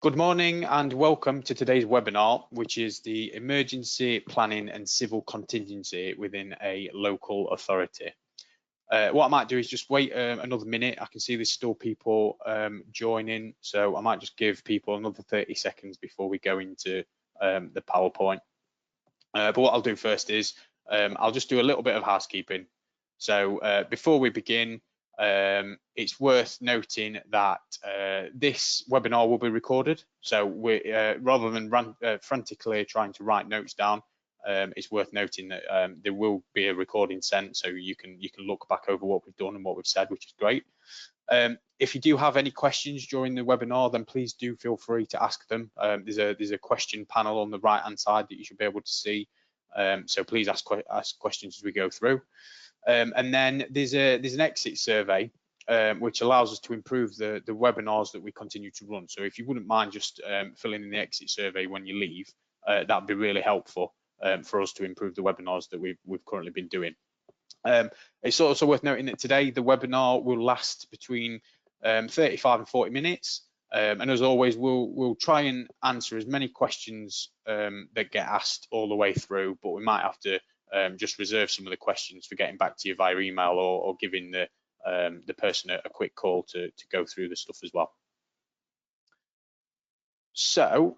Good morning and welcome to today's webinar, which is the emergency planning and civil contingency within a local authority. What I might do is just wait another minute. I can see there's still people joining, so I might just give people another 30 seconds before we go into the PowerPoint. But what I'll do first is I'll just do a little bit of housekeeping. So before we begin, it's worth noting that this webinar will be recorded. So rather than frantically trying to write notes down, it's worth noting that there will be a recording sent, so you can look back over what we've done and what we've said, which is great. If you do have any questions during the webinar, then please do feel free to ask them. There's a question panel on the right hand side that you should be able to see. So please ask questions as we go through. And then there's an exit survey which allows us to improve the webinars that we continue to run. So if you wouldn't mind just filling in the exit survey when you leave, that'd be really helpful for us to improve the webinars that we've currently been doing. It's also worth noting that today the webinar will last between 35 and 40 minutes. And as always, we'll try and answer as many questions that get asked all the way through, but we might have to just reserve some of the questions for getting back to you via email or giving the person a quick call to go through the stuff as well. So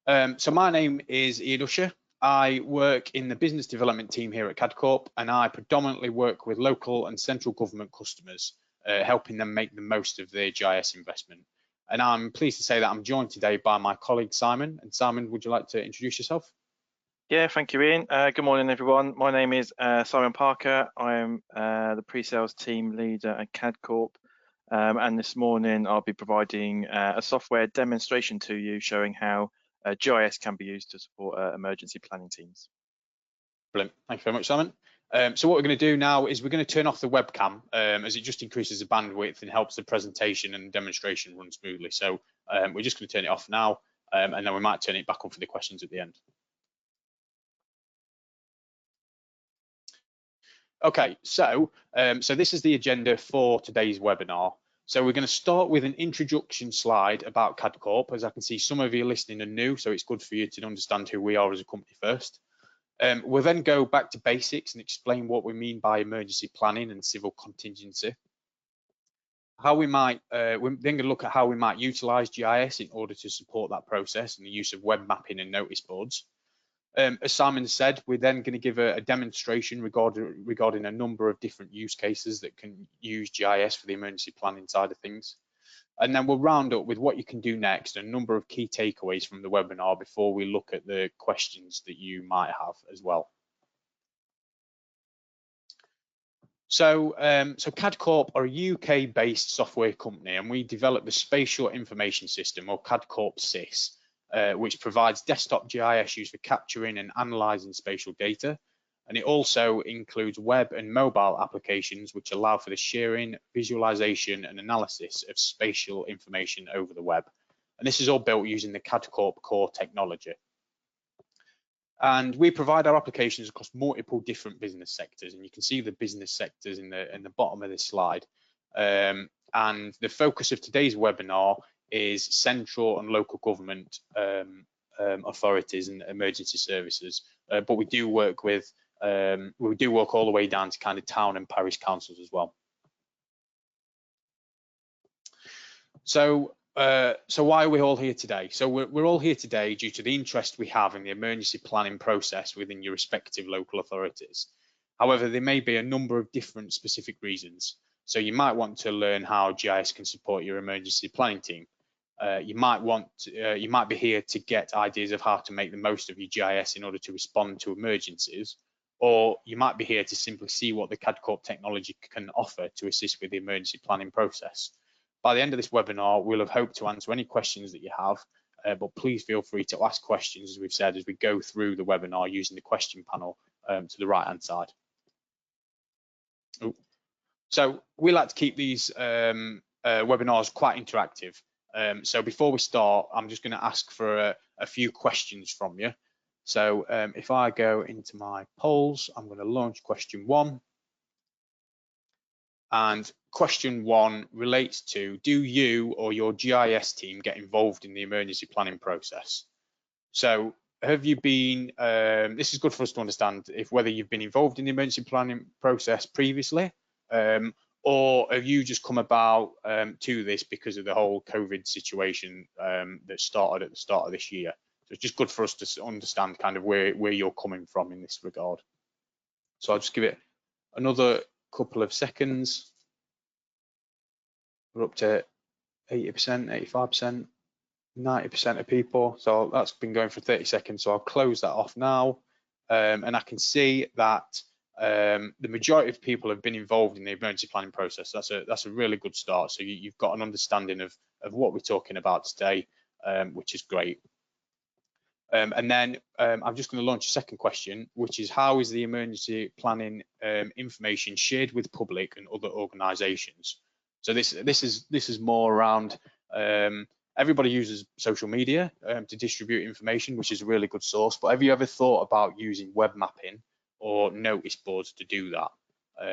my name is Ian Usher. I work in the business development team here at CAD Corp, and I predominantly work with local and central government customers, helping them make the most of their GIS investment. And I'm pleased to say that I'm joined today by my colleague Simon. And Simon, would you like to introduce yourself? Yeah, thank you, Ian. Good morning, everyone. My name is Simon Parker. I am the pre-sales team leader at CAD Corp. And this morning I'll be providing a software demonstration to you showing how GIS can be used to support emergency planning teams. Brilliant. Thank you very much, Simon. So what we're going to do now is we're going to turn off the webcam as it just increases the bandwidth and helps the presentation and demonstration run smoothly. So we're just going to turn it off now, and then we might turn it back on for the questions at the end. Okay, so this is the agenda for today's webinar. So we're going to start with an introduction slide about CAD Corp. As I can see, some of you listening are new, so it's good for you to understand who we are as a company first. We'll then go back to basics and explain what we mean by emergency planning and civil contingency. We're then going to look at how we might utilize GIS in order to support that process and the use of web mapping and notice boards. As Simon said, we're then going to give a demonstration regarding a number of different use cases that can use GIS for the emergency planning side of things. And then we'll round up with what you can do next, and a number of key takeaways from the webinar before we look at the questions that you might have as well. So CAD Corp are a UK-based software company, and we develop the Spatial Information System, or CAD Corp SIS, which provides desktop GIS used for capturing and analysing spatial data. And it also includes web and mobile applications which allow for the sharing, visualization and analysis of spatial information over the web. And this is all built using the CAD Corp core technology. And we provide our applications across multiple different business sectors, and you can see the business sectors in the bottom of this slide. And the focus of today's webinar is central and local government authorities and emergency services, but we do work all the way down to kind of town and parish councils as well. So why are we all here today? So we're all here today due to the interest we have in the emergency planning process within your respective local authorities. However, there may be a number of different specific reasons. So you might want to learn how GIS can support your emergency planning team. You might be here to get ideas of how to make the most of your GIS in order to respond to emergencies, or you might be here to simply see what the CAD Corp technology can offer to assist with the emergency planning process. By the end of this webinar, we'll have hoped to answer any questions that you have, but please feel free to ask questions, as we've said, as we go through the webinar using the question panel to the right-hand side. So we like to keep these webinars quite interactive. So before we start, I'm just going to ask for a few questions from you. So if I go into my polls, I'm going to launch question 1. And question 1 relates to, do you or your GIS team get involved in the emergency planning process? So have you been, this is good for us to understand if whether you've been involved in the emergency planning process previously, or have you just come about to this because of the whole COVID situation that started at the start of this year? So it's just good for us to understand kind of where you're coming from in this regard. So I'll just give it another couple of seconds. We're up to 80%, 85%, 90% of people. So that's been going for 30 seconds. So I'll close that off now. And I can see that the majority of people have been involved in the emergency planning process. That's a really good start. So you've got an understanding of what we're talking about today, which is great. And then I'm just going to launch a second question, which is, how is the emergency planning information shared with the public and other organisations? So this is more around everybody uses social media to distribute information, which is a really good source. But have you ever thought about using web mapping or notice boards to do that?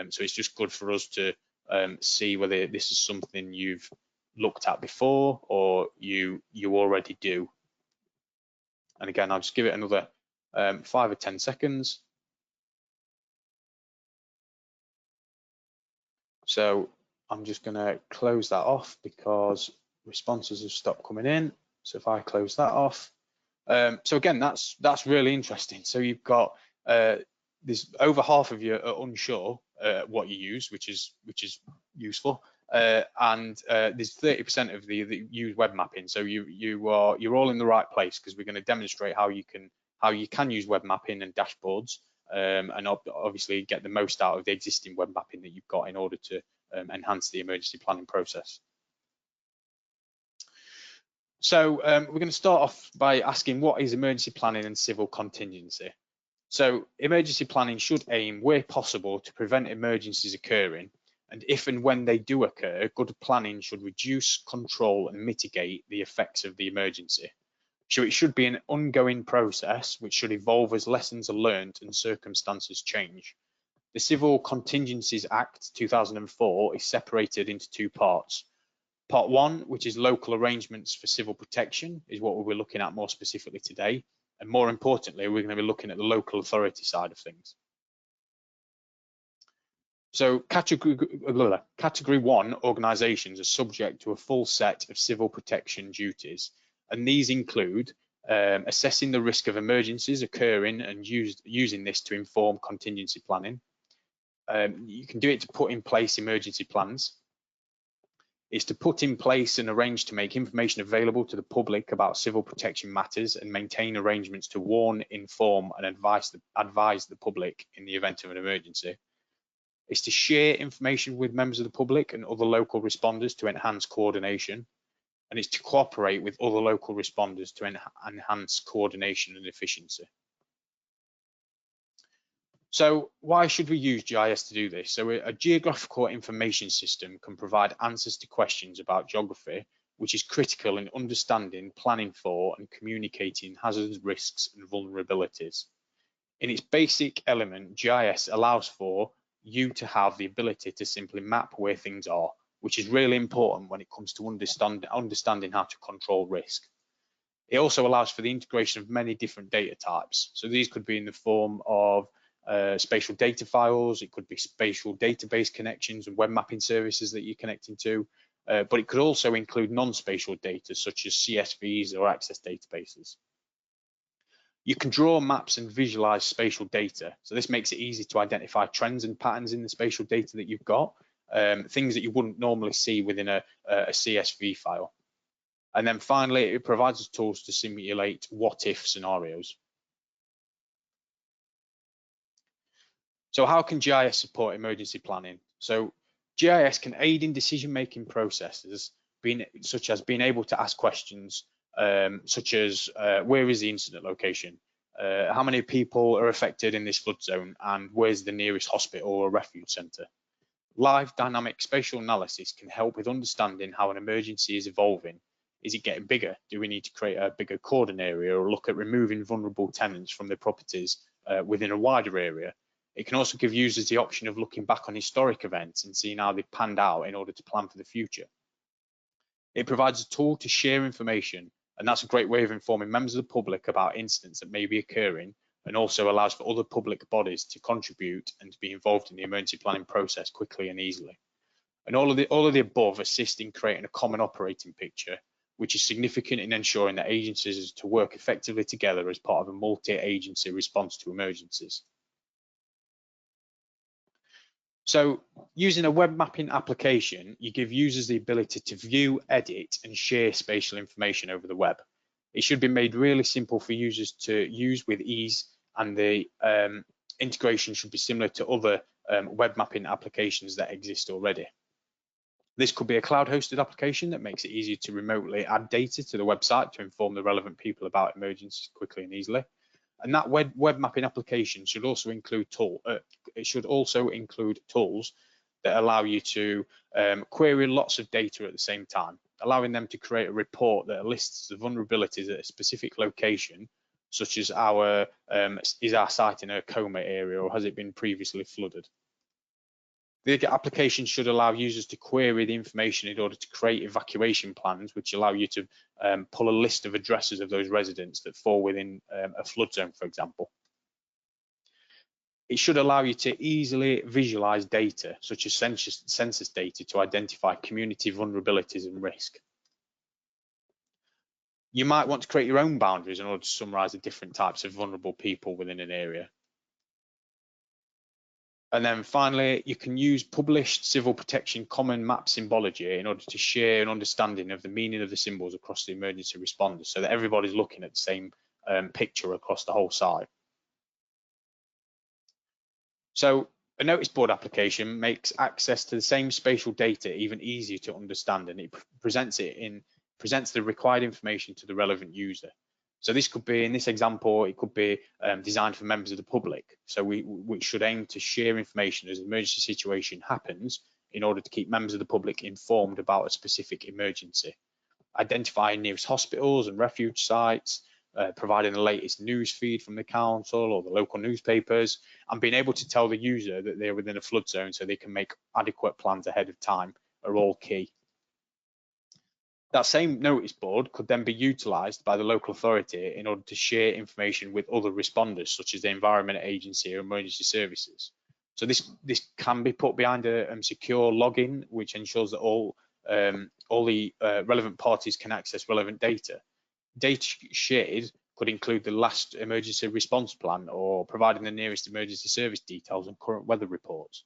So it's just good for us to see whether this is something you've looked at before or you already do. And again, I'll just give it another 5 or 10 seconds. So I'm just going to close that off because responses have stopped coming in. So if I close that off, so again, that's really interesting. So you've got there's over half of you are unsure what you use, which is useful, and there's 30% of you that use web mapping. So you're all in the right place, because we're going to demonstrate how you can use web mapping and dashboards, and obviously get the most out of the existing web mapping that you've got in order to enhance the emergency planning process. So we're going to start off by asking, what is emergency planning and civil contingency? So emergency planning should aim, where possible, to prevent emergencies occurring, and if and when they do occur, good planning should reduce, control and mitigate the effects of the emergency. So it should be an ongoing process which should evolve as lessons are learned and circumstances change. The Civil Contingencies Act 2004 is separated into two parts. Part 1, which is local arrangements for civil protection, is what we'll be looking at more specifically today. And more importantly, we're going to be looking at the local authority side of things. So category 1 organisations are subject to a full set of civil protection duties, and these include assessing the risk of emergencies occurring and using this to inform contingency planning. You can do it to put in place emergency plans. Is to put in place and arrange to make information available to the public about civil protection matters and maintain arrangements to warn, inform and advise the public in the event of an emergency. Is to share information with members of the public and other local responders to enhance coordination. And it's to cooperate with other local responders to enhance coordination and efficiency. So why should we use GIS to do this? So a Geographical Information System can provide answers to questions about geography, which is critical in understanding, planning for and communicating hazards, risks and vulnerabilities. In its basic element, GIS allows for you to have the ability to simply map where things are, which is really important when it comes to understanding how to control risk. It also allows for the integration of many different data types. So these could be in the form of spatial data files, it could be spatial database connections and web mapping services that you're connecting to, but it could also include non-spatial data such as CSVs or access databases. You can draw maps and visualize spatial data. So this makes it easy to identify trends and patterns in the spatial data that you've got, things that you wouldn't normally see within a CSV file. And then finally, it provides us tools to simulate what-if scenarios. So how can GIS support emergency planning? So GIS can aid in decision-making processes, such as being able to ask questions, such as where is the incident location? How many people are affected in this flood zone? And where's the nearest hospital or refuge centre? Live dynamic spatial analysis can help with understanding how an emergency is evolving. Is it getting bigger? Do we need to create a bigger cordon area or look at removing vulnerable tenants from their properties within a wider area? It can also give users the option of looking back on historic events and seeing how they panned out in order to plan for the future. It provides a tool to share information, and that's a great way of informing members of the public about incidents that may be occurring, and also allows for other public bodies to contribute and to be involved in the emergency planning process quickly and easily. And all of the above assist in creating a common operating picture, which is significant in ensuring that agencies are to work effectively together as part of a multi-agency response to emergencies. So using a web mapping application, you give users the ability to view, edit, and share spatial information over the web. It should be made really simple for users to use with ease, and the integration should be similar to other web mapping applications that exist already. This could be a cloud-hosted application that makes it easier to remotely add data to the website to inform the relevant people about emergencies quickly and easily. And that web mapping application should also include tools that allow you to query lots of data at the same time, allowing them to create a report that lists the vulnerabilities at a specific location, such as is our site in a coma area, or has it been previously flooded. The application should allow users to query the information in order to create evacuation plans, which allow you to pull a list of addresses of those residents that fall within a flood zone, for example. It should allow you to easily visualize data, such as census data, to identify community vulnerabilities and risk. You might want to create your own boundaries in order to summarize the different types of vulnerable people within an area. And then finally, you can use published civil protection common map symbology in order to share an understanding of the meaning of the symbols across the emergency responders, so that everybody's looking at the same picture across the whole site. So a notice board application makes access to the same spatial data even easier to understand, and it presents the required information to the relevant user. So this could be, in this example, it could be designed for members of the public. So we should aim to share information as an emergency situation happens in order to keep members of the public informed about a specific emergency. Identifying nearest hospitals and refuge sites, providing the latest news feed from the council or the local newspapers, and being able to tell the user that they're within a flood zone so they can make adequate plans ahead of time are all key. That same notice board could then be utilised by the local authority in order to share information with other responders, such as the Environment Agency or emergency services. So this can be put behind a secure login, which ensures that all the relevant parties can access relevant data. Data shared could include the last emergency response plan, or providing the nearest emergency service details and current weather reports.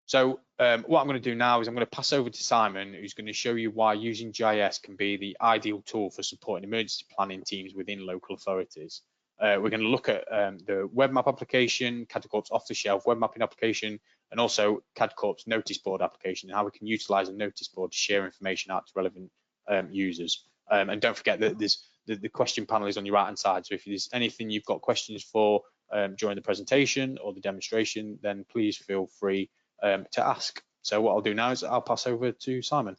So what I'm going to do now is I'm going to pass over to Simon, who's going to show you why using GIS can be the ideal tool for supporting emergency planning teams within local authorities. We're going to look at the WebMap application, CAD Corp's off-the-shelf web mapping application, and also CAD Corp's notice board application, and how we can utilize a notice board to share information out to relevant users. And don't forget that the question panel is on your right-hand side. So if there's anything you've got questions for during the presentation or the demonstration, then please feel free to ask. So what I'll do now is I'll pass over to Simon.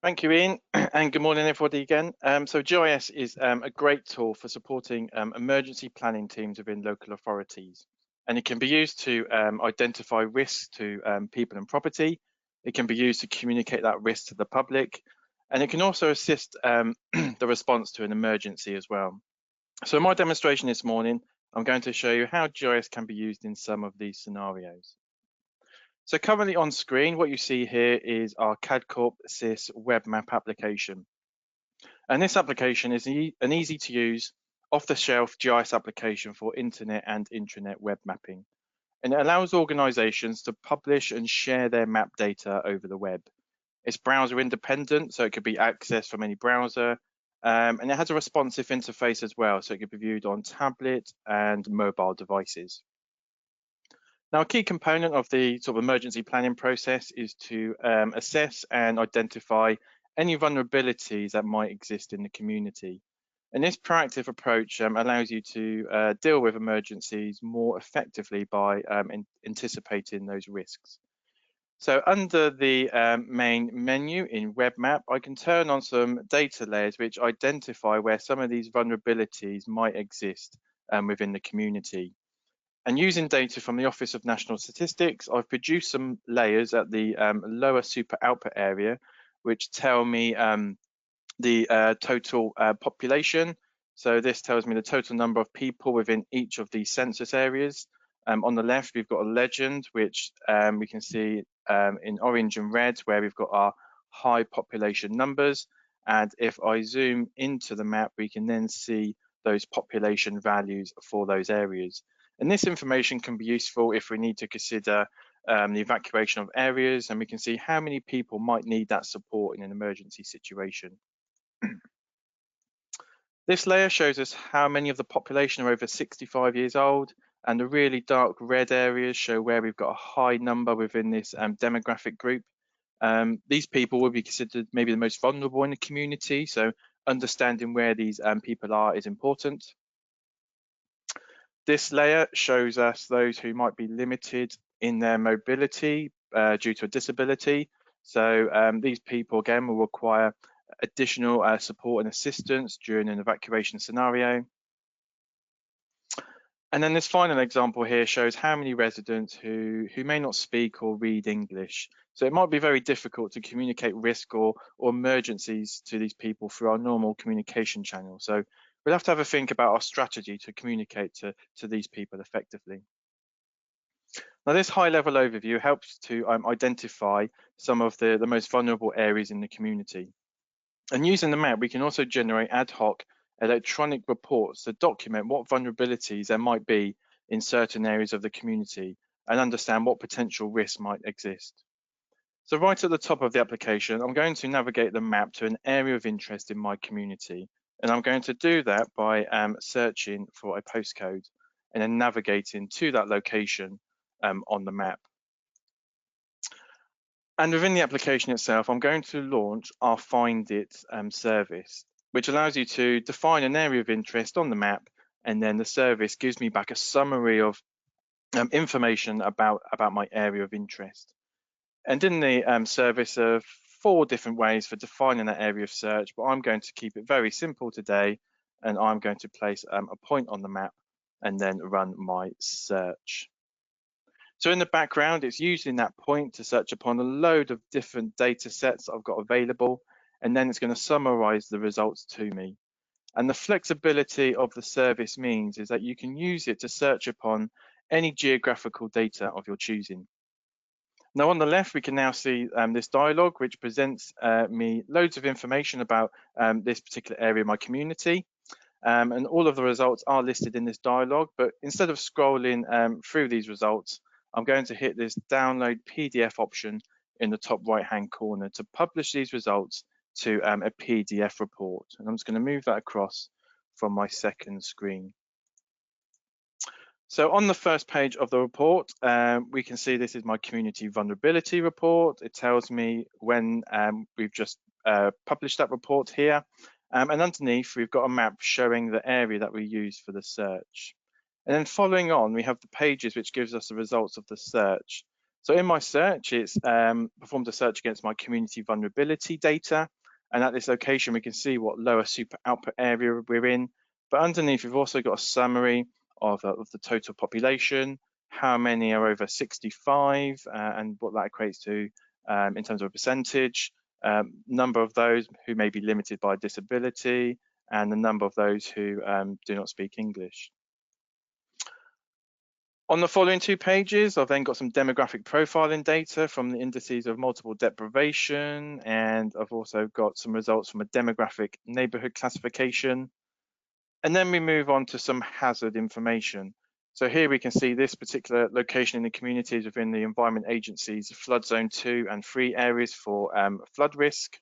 Thank you, Ian, and good morning, everybody again. So GIS is a great tool for supporting emergency planning teams within local authorities, and it can be used to identify risks to people and property. It can be used to communicate that risk to the public, and it can also assist the response to an emergency as well. So in my demonstration this morning, I'm going to show you how GIS can be used in some of these scenarios. So currently on screen, what you see here is our CAD Corp SIS WebMap application. And this application is an easy to use, off-the-shelf GIS application for internet and intranet web mapping. And it allows organizations to publish and share their map data over the web. It's browser independent, so it could be accessed from any browser. And it has a responsive interface as well, so it can be viewed on tablet and mobile devices. Now, a key component of the sort of emergency planning process is to assess and identify any vulnerabilities that might exist in the community. And this proactive approach allows you to deal with emergencies more effectively by anticipating those risks. So under the main menu in WebMap, I can turn on some data layers which identify where some of these vulnerabilities might exist within the community. And using data from the Office of National Statistics, I've produced some layers at the lower super output area, which tell me the total population. So this tells me the total number of people within each of these census areas. On the left, we've got a legend, which we can see in orange and red, where we've got our high population numbers. And if I zoom into the map, we can then see those population values for those areas. And this information can be useful if we need to consider the evacuation of areas, and we can see how many people might need that support in an emergency situation. This layer shows us how many of the population are over 65 years old, and the really dark red areas show where we've got a high number within this demographic group. These people will be considered maybe the most vulnerable in the community, so understanding where these people are is important. This layer shows us those who might be limited in their mobility due to a disability. So these people again will require additional support and assistance during an evacuation scenario. And then this final example here shows how many residents who may not speak or read English. So it might be very difficult to communicate risk or emergencies to these people through our normal communication channel. So we'll have to think about our strategy to communicate to these people effectively. Now, this high-level overview helps to identify some of the most vulnerable areas in the community. And using the map, we can also generate ad hoc electronic reports that document what vulnerabilities there might be in certain areas of the community and understand what potential risks might exist. So right at the top of the application, I'm going to navigate the map to an area of interest in my community. And I'm going to do that by searching for a postcode and then navigating to that location on the map. And within the application itself, I'm going to launch our Find It service, which allows you to define an area of interest on the map, and then the service gives me back a summary of information about my area of interest. And in the service, there are 4 different ways for defining that area of search, but I'm going to keep it very simple today, and I'm going to place a point on the map and then run my search. So in the background, it's using that point to search upon a load of different data sets I've got available, and then it's going to summarize the results to me. And the flexibility of the service means is that you can use it to search upon any geographical data of your choosing. Now on the left, we can now see this dialog, which presents me loads of information about this particular area of my community. And all of the results are listed in this dialog, but instead of scrolling through these results, I'm going to hit this download PDF option in the top right-hand corner to publish these results to a PDF report. And I'm just going to move that across from my second screen. So on the first page of the report, we can see this is my community vulnerability report. It tells me when we've just published that report here. And underneath, we've got a map showing the area that we use for the search. And then following on, we have the pages which gives us the results of the search. So in my search, it's performed a search against my community vulnerability data. And at this location, we can see what lower super output area we're in. But underneath, we've also got a summary of the total population, how many are over 65, and what that equates to in terms of a percentage, number of those who may be limited by disability, and the number of those who do not speak English. On the following 2 pages, I've then got some demographic profiling data from the indices of multiple deprivation, and I've also got some results from a demographic neighborhood classification. And then we move on to some hazard information. So here we can see this particular location in the community is within the Environment Agency's flood zone 2 and 3 areas for flood risk.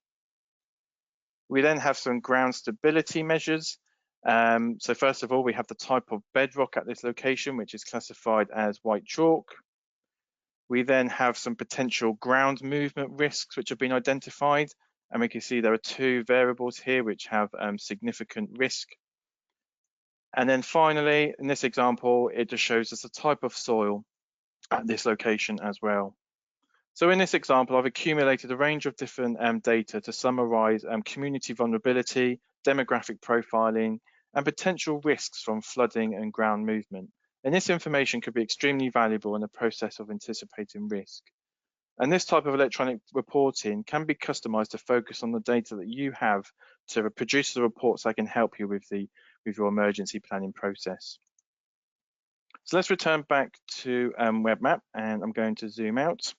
We then have some ground stability measures. So first of all, we have the type of bedrock at this location, which is classified as white chalk. We then have some potential ground movement risks which have been identified. And we can see there are 2 variables here which have significant risk. And then finally, in this example, it just shows us the type of soil at this location as well. So in this example, I've accumulated a range of different data to summarize community vulnerability, demographic profiling, and potential risks from flooding and ground movement. And this information could be extremely valuable in the process of anticipating risk. And this type of electronic reporting can be customized to focus on the data that you have to produce the reports that can help you with your emergency planning process. So let's return back to WebMap, and I'm going to zoom out.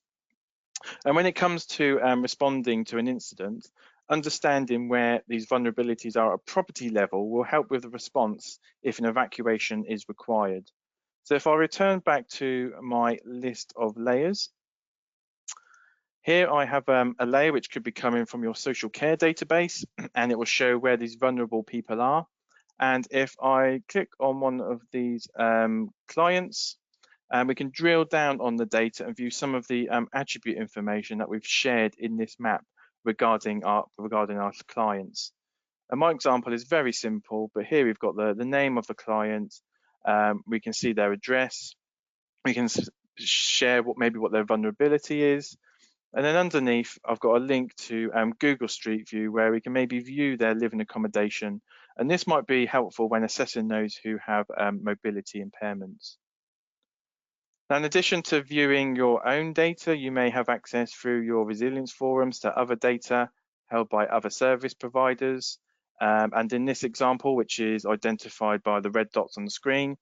And when it comes to responding to an incident, understanding where these vulnerabilities are at property level will help with the response if an evacuation is required. So if I return back to my list of layers, here I have a layer which could be coming from your social care database, and it will show where these vulnerable people are. And if I click on one of these clients, we can drill down on the data and view some of the attribute information that we've shared in this map regarding our clients. And my example is very simple, but here we've got the name of the client. We can see their address. We can share what their vulnerability is. And then underneath, I've got a link to Google Street View where we can maybe view their living accommodation. And this might be helpful when assessing those who have mobility impairments. Now, in addition to viewing your own data, you may have access through your resilience forums to other data held by other service providers. And in this example, which is identified by the red dots on the screen,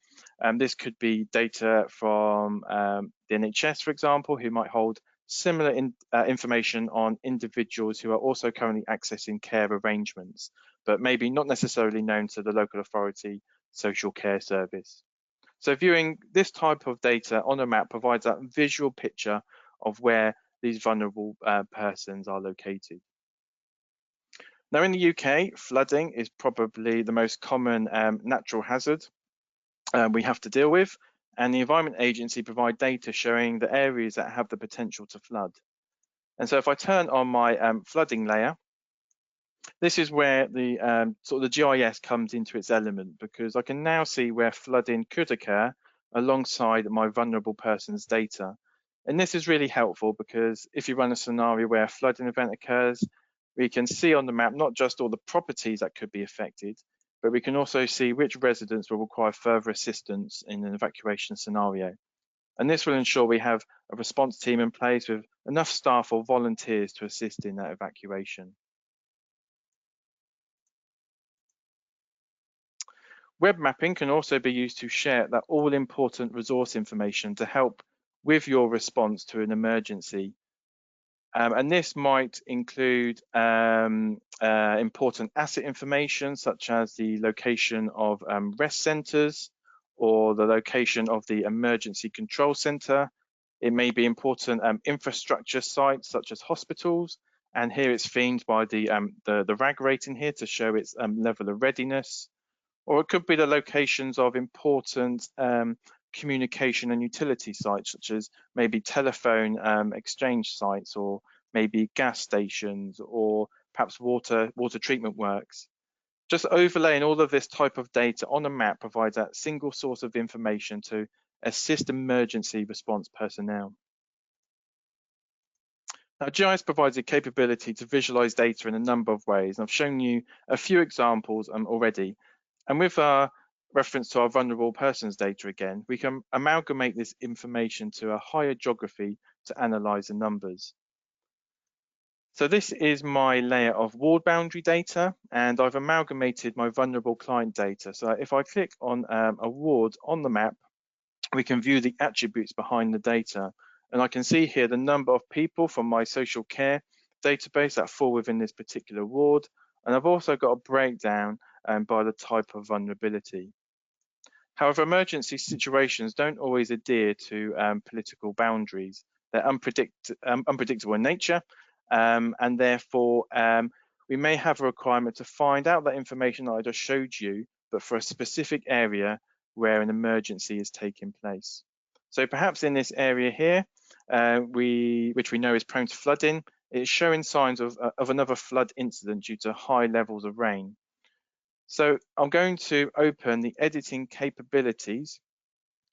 this could be data from the NHS, for example, who might hold similar information on individuals who are also currently accessing care arrangements, but maybe not necessarily known to the local authority social care service. So viewing this type of data on a map provides a visual picture of where these vulnerable persons are located. Now in the UK, flooding is probably the most common natural hazard we have to deal with, and the Environment Agency provide data showing the areas that have the potential to flood. And so if I turn on my flooding layer, this is where the sort of the GIS comes into its element, because I can now see where flooding could occur alongside my vulnerable person's data. And this is really helpful because if you run a scenario where a flooding event occurs, we can see on the map not just all the properties that could be affected, but we can also see which residents will require further assistance in an evacuation scenario. And this will ensure we have a response team in place with enough staff or volunteers to assist in that evacuation. Web mapping can also be used to share that all-important resource information to help with your response to an emergency. And this might include important asset information, such as the location of rest centres or the location of the emergency control centre. It may be important infrastructure sites, such as hospitals. And here it's themed by the RAG rating here to show its level of readiness. Or it could be the locations of important communication and utility sites, such as maybe telephone exchange sites, or maybe gas stations, or perhaps water treatment works. Just overlaying all of this type of data on a map provides that single source of information to assist emergency response personnel. Now, GIS provides a capability to visualize data in a number of ways, and I've shown you a few examples already. And with our reference to our vulnerable persons data again, we can amalgamate this information to a higher geography to analyze the numbers. So this is my layer of ward boundary data, and I've amalgamated my vulnerable client data. So if I click on a ward on the map, we can view the attributes behind the data. And I can see here the number of people from my social care database that fall within this particular ward. And I've also got a breakdown by the type of vulnerability. However, emergency situations don't always adhere to political boundaries. They're unpredictable in nature, and therefore we may have a requirement to find out that information that I just showed you, but for a specific area where an emergency is taking place. So perhaps in this area here, which we know is prone to flooding, it's showing signs of another flood incident due to high levels of rain. So I'm going to open the editing capabilities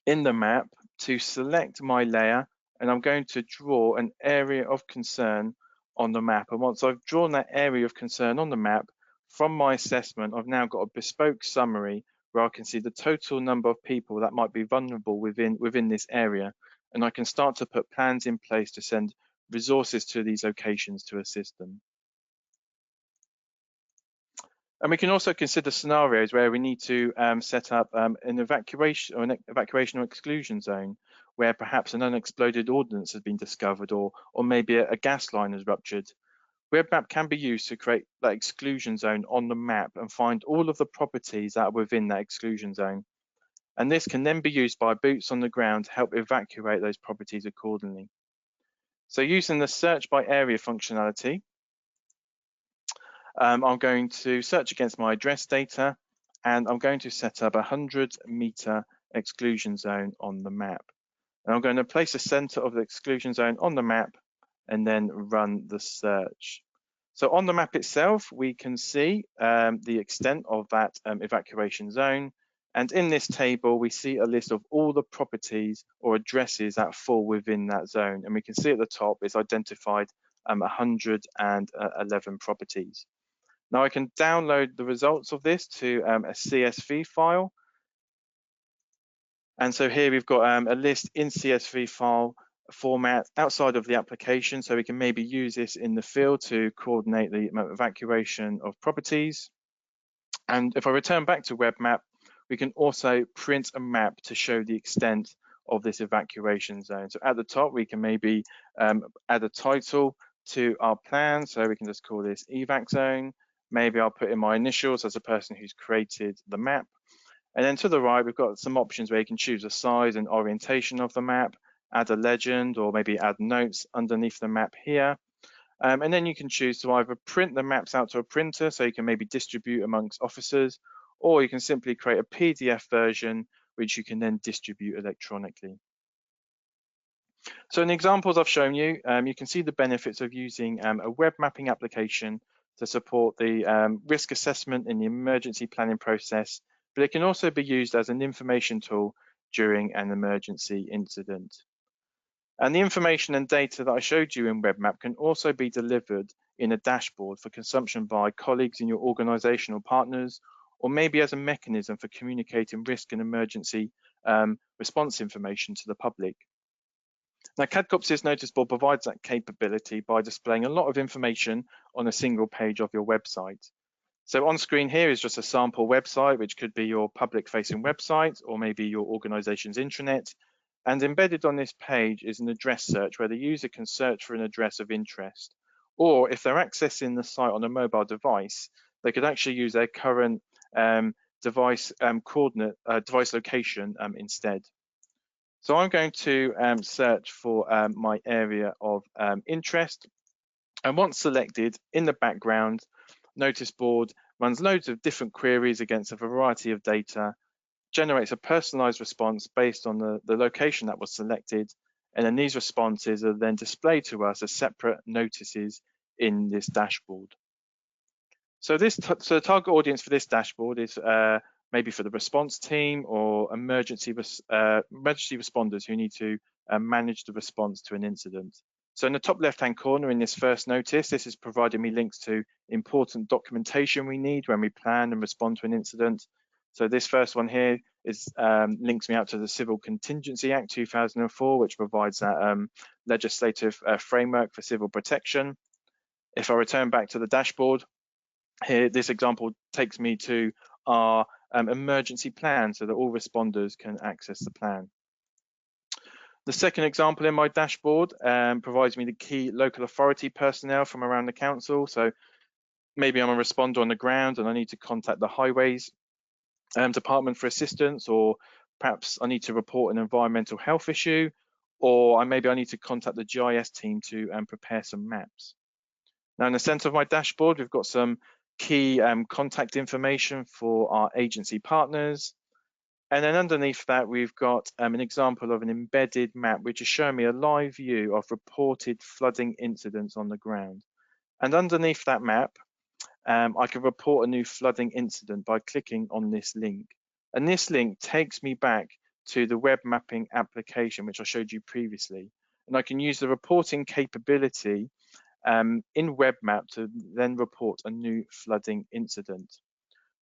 in the map to select my layer and I'm going to draw an area of concern on the map. And once I've drawn that area of concern on the map, from my assessment, I've now got a bespoke summary where I can see the total number of people that might be vulnerable within this area. And I can start to put plans in place to send resources to these locations to assist them. And we can also consider scenarios where we need to set up an evacuation or exclusion zone, where perhaps an unexploded ordnance has been discovered, or maybe a gas line has ruptured. WebMap can be used to create that exclusion zone on the map and find all of the properties that are within that exclusion zone. And this can then be used by boots on the ground to help evacuate those properties accordingly. So using the search by area functionality, I'm going to search against my address data, and I'm going to set up a 100-meter exclusion zone on the map. And I'm going to place the center of the exclusion zone on the map and then run the search. So on the map itself, we can see the extent of that evacuation zone. And in this table, we see a list of all the properties or addresses that fall within that zone. And we can see at the top, it's identified 111 properties. Now I can download the results of this to a CSV file. And so here we've got a list in CSV file format outside of the application. So we can maybe use this in the field to coordinate the evacuation of properties. And if I return back to WebMap, we can also print a map to show the extent of this evacuation zone. So at the top, we can maybe add a title to our plan. So we can just call this evac zone. Maybe I'll put in my initials as a person who's created the map. And then to the right, we've got some options where you can choose the size and orientation of the map, add a legend, or maybe add notes underneath the map here. And then you can choose to either print the maps out to a printer, so you can maybe distribute amongst officers, or you can simply create a PDF version, which you can then distribute electronically. So in the examples I've shown you, you can see the benefits of using a web mapping application to support the risk assessment in the emergency planning process, but it can also be used as an information tool during an emergency incident. And the information and data that I showed you in WebMap can also be delivered in a dashboard for consumption by colleagues in your organizational partners, or maybe as a mechanism for communicating risk and emergency response information to the public. Now, CAD Corp Notice Board provides that capability by displaying a lot of information on a single page of your website. So on screen here is just a sample website, which could be your public-facing website or maybe your organization's intranet. And embedded on this page is an address search where the user can search for an address of interest. Or if they're accessing the site on a mobile device, they could actually use their current device coordinate, device location instead. So I'm going to search for my area of interest. And once selected, in the background, Notice Board runs loads of different queries against a variety of data, generates a personalized response based on the location that was selected, and then these responses are then displayed to us as separate notices in this dashboard. So the target audience for this dashboard is maybe for the response team or emergency responders who need to manage the response to an incident. So in the top left-hand corner in this first notice, this is providing me links to important documentation we need when we plan and respond to an incident. So this first one here is links me out to the Civil Contingency Act 2004, which provides that legislative framework for civil protection. If I return back to the dashboard, here this example takes me to our emergency plan so that all responders can access the plan. The second example in my dashboard provides me the key local authority personnel from around the council. So maybe I'm a responder on the ground and I need to contact the highways department for assistance, or perhaps I need to report an environmental health issue, or maybe I need to contact the GIS team to prepare some maps. Now in the center of my dashboard, we've got some key contact information for our agency partners. And then underneath that, we've got an example of an embedded map, which is showing me a live view of reported flooding incidents on the ground. And underneath that map, I can report a new flooding incident by clicking on this link. And this link takes me back to the web mapping application, which I showed you previously. and I can use the reporting capability in WebMap to then report a new flooding incident.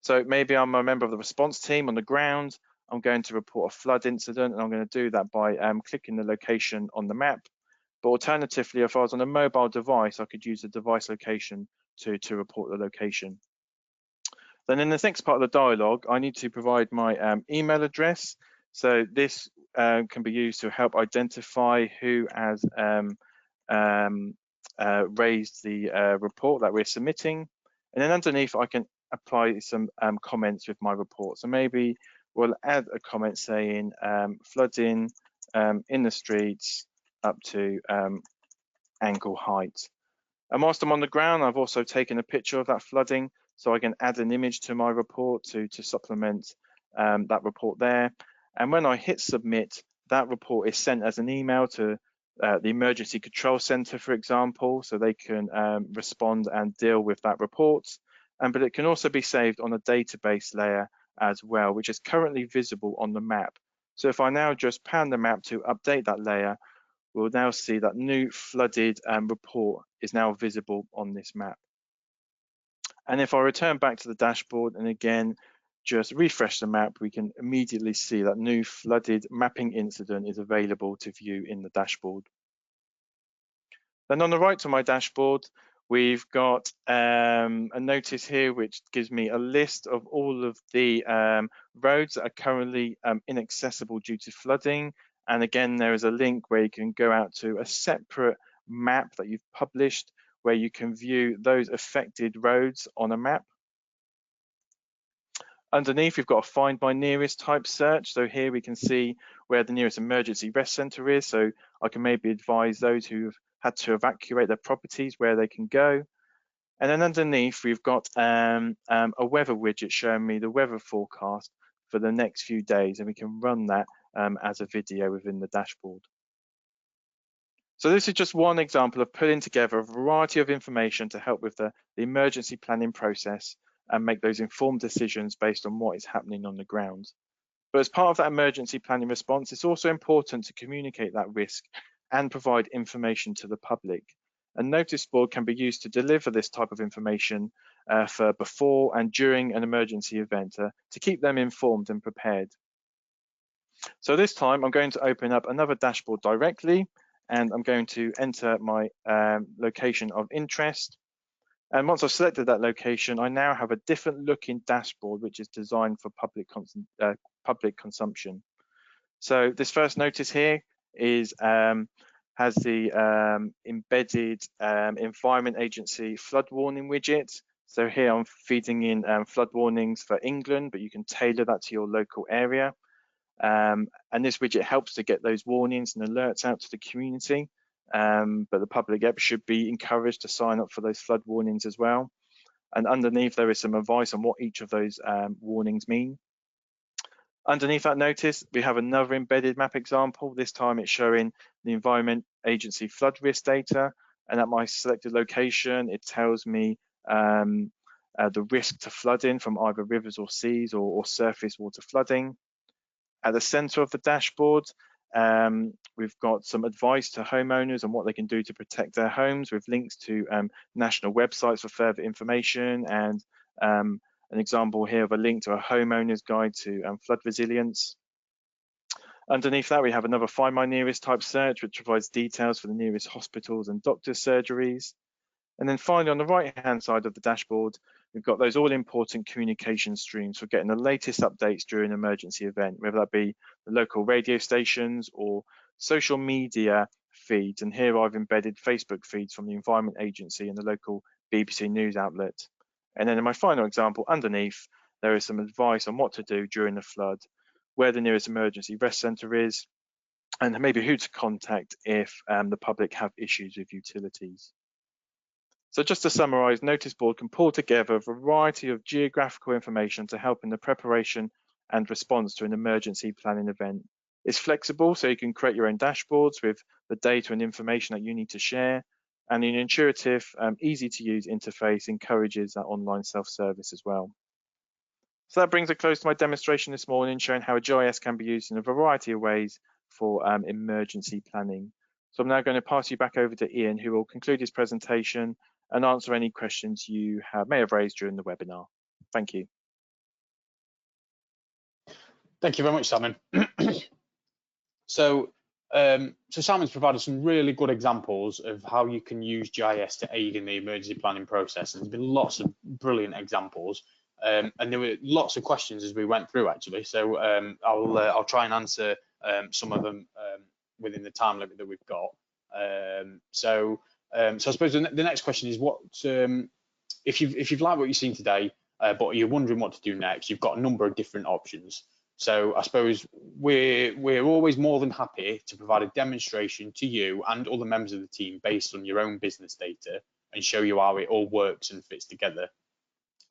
So maybe I'm a member of the response team on the ground. I'm going to report a flood incident, and I'm going to do that by clicking the location on the map. But alternatively, if I was on a mobile device, I could use the device location to report the location. Then in the next part of the dialogue, I need to provide my email address. So this can be used to help identify who has raised the report that we're submitting. And then underneath, I can apply some comments with my report. So maybe we'll add a comment saying flooding in the streets up to ankle height. And whilst I'm on the ground, I've also taken a picture of that flooding, so I can add an image to my report to supplement that report there. And when I hit submit, that report is sent as an email to the Emergency Control Center, for example, so they can respond and deal with that report. But it can also be saved on a database layer as well, which is currently visible on the map. So if I now just pan the map to update that layer, we'll now see that new flooded report is now visible on this map. And if I return back to the dashboard and again just refresh the map, we can immediately see that new flooded mapping incident is available to view in the dashboard. Then on the right to my dashboard, we've got a notice here which gives me a list of all of the roads that are currently inaccessible due to flooding. And again, there is a link where you can go out to a separate map that you've published where you can view those affected roads on a map. Underneath, we've got a find my nearest type search. So here we can see where the nearest emergency rest center is. So I can maybe advise those who've had to evacuate their properties where they can go. And then underneath, we've got a weather widget showing me the weather forecast for the next few days, and we can run that as a video within the dashboard. So this is just one example of putting together a variety of information to help with the emergency planning process and make those informed decisions based on what is happening on the ground. But as part of that emergency planning response, it's also important to communicate that risk and provide information to the public. A notice board can be used to deliver this type of information for before and during an emergency event to keep them informed and prepared. So this time I'm going to open up another dashboard directly, and I'm going to enter my location of interest. And once I've selected that location, I now have a different looking dashboard, which is designed for public consumption. So this first notice here is has the embedded Environment Agency flood warning widget. So here I'm feeding in flood warnings for England, but you can tailor that to your local area. And this widget helps to get those warnings and alerts out to the community. But the public should be encouraged to sign up for those flood warnings as well. And underneath there is some advice on what each of those warnings mean. Underneath that notice, we have another embedded map example. This time it's showing the Environment Agency flood risk data. And at my selected location, it tells me the risk to flooding from either rivers or seas or surface water flooding. At the center of the dashboard, we've got some advice to homeowners on what they can do to protect their homes with links to national websites for further information, and an example here of a link to a homeowner's guide to flood resilience. Underneath that, we have another Find My Nearest type search, which provides details for the nearest hospitals and doctors' surgeries. And then finally, on the right-hand side of the dashboard, we've got those all-important communication streams for getting the latest updates during an emergency event, whether that be the local radio stations or social media feeds. And here I've embedded Facebook feeds from the Environment Agency and the local BBC News outlet. And then in my final example, underneath, there is some advice on what to do during the flood, where the nearest emergency rest centre is, and maybe who to contact if the public have issues with utilities. So just to summarise, Notice Board can pull together a variety of geographical information to help in the preparation and response to an emergency planning event. It's flexible, so you can create your own dashboards with the data and information that you need to share, and an intuitive, easy to use interface encourages that online self-service as well. So that brings a close to my demonstration this morning, showing how a GIS can be used in a variety of ways for emergency planning. So I'm now going to pass you back over to Ian, who will conclude his presentation and answer any questions you may have raised during the webinar. Thank you. Thank you very much, Simon. So Simon's provided some really good examples of how you can use GIS to aid in the emergency planning process. There's been lots of brilliant examples, and there were lots of questions as we went through, actually. So I'll try and answer some of them within the time limit that we've got. So I suppose the next question is, what if you've liked what you've seen today, but you're wondering what to do next? You've got a number of different options. So I suppose we're always more than happy to provide a demonstration to you and other members of the team based on your own business data and show you how it all works and fits together.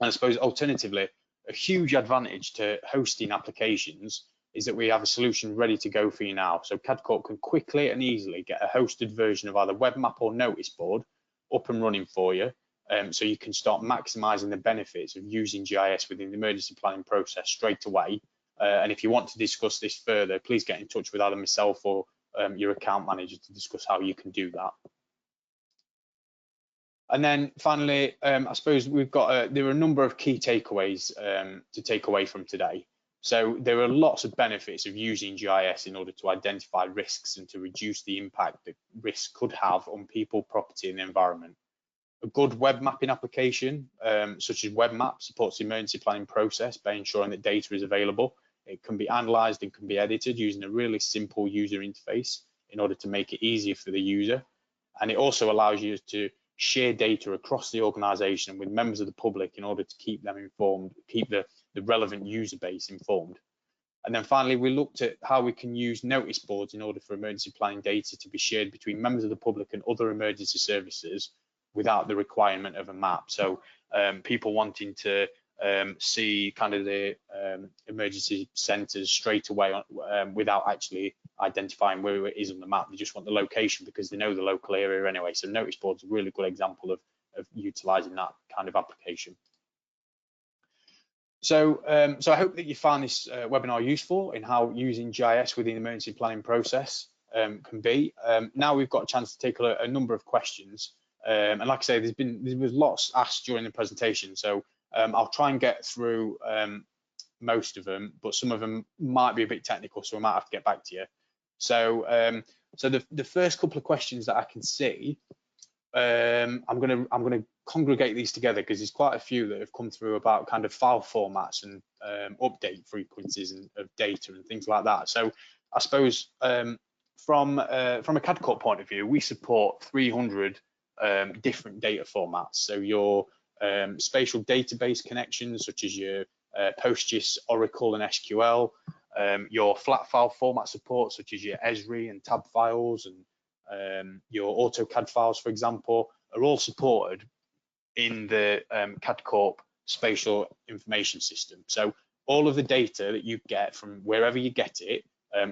And I suppose alternatively, a huge advantage to hosting applications is that we have a solution ready to go for you now. So CAD Corp can quickly and easily get a hosted version of either WebMap or notice board up and running for you. So you can start maximizing the benefits of using GIS within the emergency planning process straight away. And if you want to discuss this further, please get in touch with either myself or your account manager to discuss how you can do that. And then finally, I suppose we've got there are a number of key takeaways to take away from today. So there are lots of benefits of using GIS in order to identify risks and to reduce the impact that risks could have on people, property, and the environment. A good web mapping application, such as WebMap, supports the emergency planning process by ensuring that data is available. It can be analysed and can be edited using a really simple user interface in order to make it easier for the user. And it also allows you to share data across the organisation with members of the public in order to keep them informed, keep the relevant user base informed. And then finally, we looked at how we can use notice boards in order for emergency planning data to be shared between members of the public and other emergency services without the requirement of a map. So people wanting to see kind of the emergency centres straight away without actually identifying where it is on the map. They just want the location because they know the local area anyway. So notice boards are a really good example of utilising that kind of application. So I hope that you found this webinar useful in how using GIS within the emergency planning process can be. Now we've got a chance to take a number of questions. And like I say, there was lots asked during the presentation, so I'll try and get through most of them, but some of them might be a bit technical, so I might have to get back to you. So the first couple of questions that I can see, I'm gonna congregate these together because there's quite a few that have come through about kind of file formats and update frequencies of data and things like that. So I suppose from a CAD Corp point of view, we support 300 different data formats. So your spatial database connections, such as your PostGIS, Oracle, and SQL, your flat file format support, such as your Esri and tab files, and your AutoCAD files, for example, are all supported in the CAD Corp spatial information system. So all of the data that you get from wherever you get it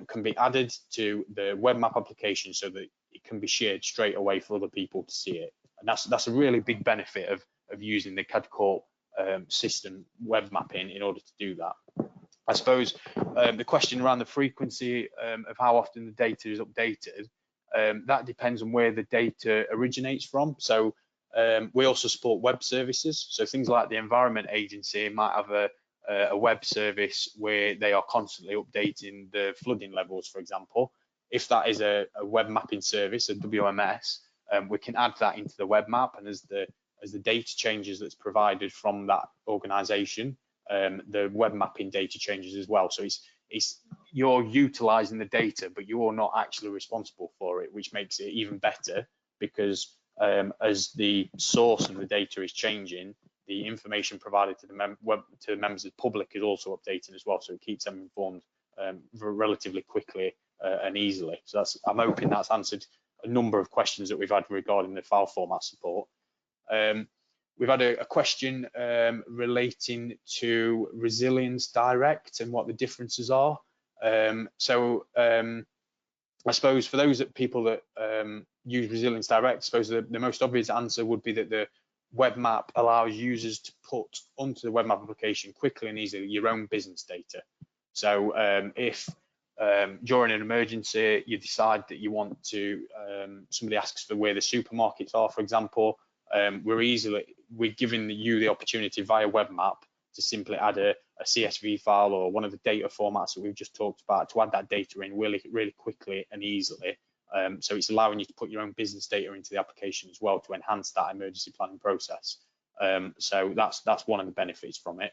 can be added to the WebMap application so that it can be shared straight away for other people to see it. And that's a really big benefit of using the CAD Corp system web mapping in order to do that. I suppose the question around the frequency of how often the data is updated, that depends on where the data originates from. So we also support web services. So things like the Environment Agency might have a web service where they are constantly updating the flooding levels, for example. If that is a web mapping service, a WMS, we can add that into the web map, and as the data changes that's provided from that organization, the web mapping data changes as well. So it's you're utilizing the data, but you're not actually responsible for it, which makes it even better because as the source of the data is changing, the information provided to the members of the public is also updating as well. So it keeps them informed relatively quickly and easily. So I'm hoping that's answered a number of questions that we've had regarding the file format support. We've had a question relating to Resilience Direct and what the differences are. I suppose for those people that use Resilience Direct, I suppose the most obvious answer would be that the web map allows users to put onto the web map application quickly and easily your own business data. So if during an emergency, you decide that you want to, somebody asks for where the supermarkets are, for example, we're giving you the opportunity via WebMap to simply add a CSV file or one of the data formats that we've just talked about, to add that data in really quickly and easily. So it's allowing you to put your own business data into the application as well to enhance that emergency planning process. So that's one of the benefits from it.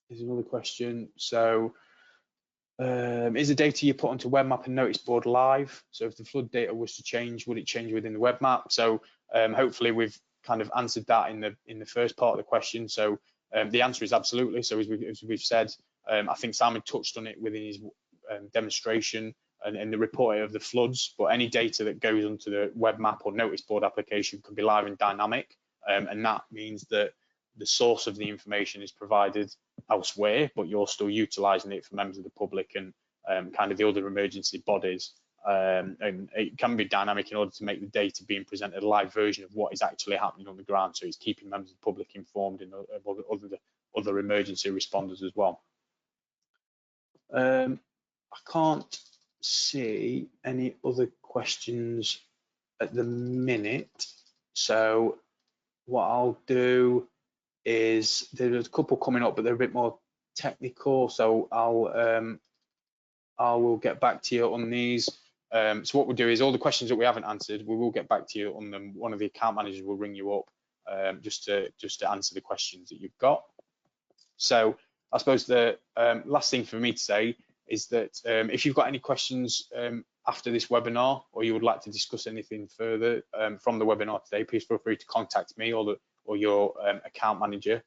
There's another question. So is the data you put onto WebMap and notice board live? So if the flood data was to change, would it change within the WebMap? So hopefully we've kind of answered that in the first part of the question. So the answer is absolutely. So as we've said, I think Simon touched on it within his demonstration and the report of the floods, but any data that goes onto the WebMap or notice board application can be live and dynamic, and that means that the source of the information is provided elsewhere, but you're still utilising it for members of the public and kind of the other emergency bodies. And it can be dynamic in order to make the data being presented a live version of what is actually happening on the ground. So it's keeping members of the public informed and other emergency responders as well. I can't see any other questions at the minute. So what I'll do is, there's a couple coming up, but they're a bit more technical. So I will get back to you on these. So what we'll do is, all the questions that we haven't answered, we will get back to you on them. One of the account managers will ring you up just to answer the questions that you've got. So I suppose the last thing for me to say is that if you've got any questions after this webinar, or you would like to discuss anything further from the webinar today, please feel free to contact me or your account manager.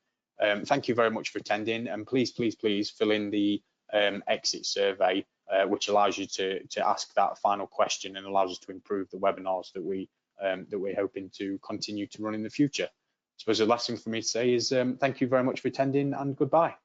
Thank you very much for attending, and please fill in the exit survey, which allows you to ask that final question and allows us to improve the webinars that we're hoping to continue to run in the future. I suppose the last thing for me to say is thank you very much for attending, and goodbye.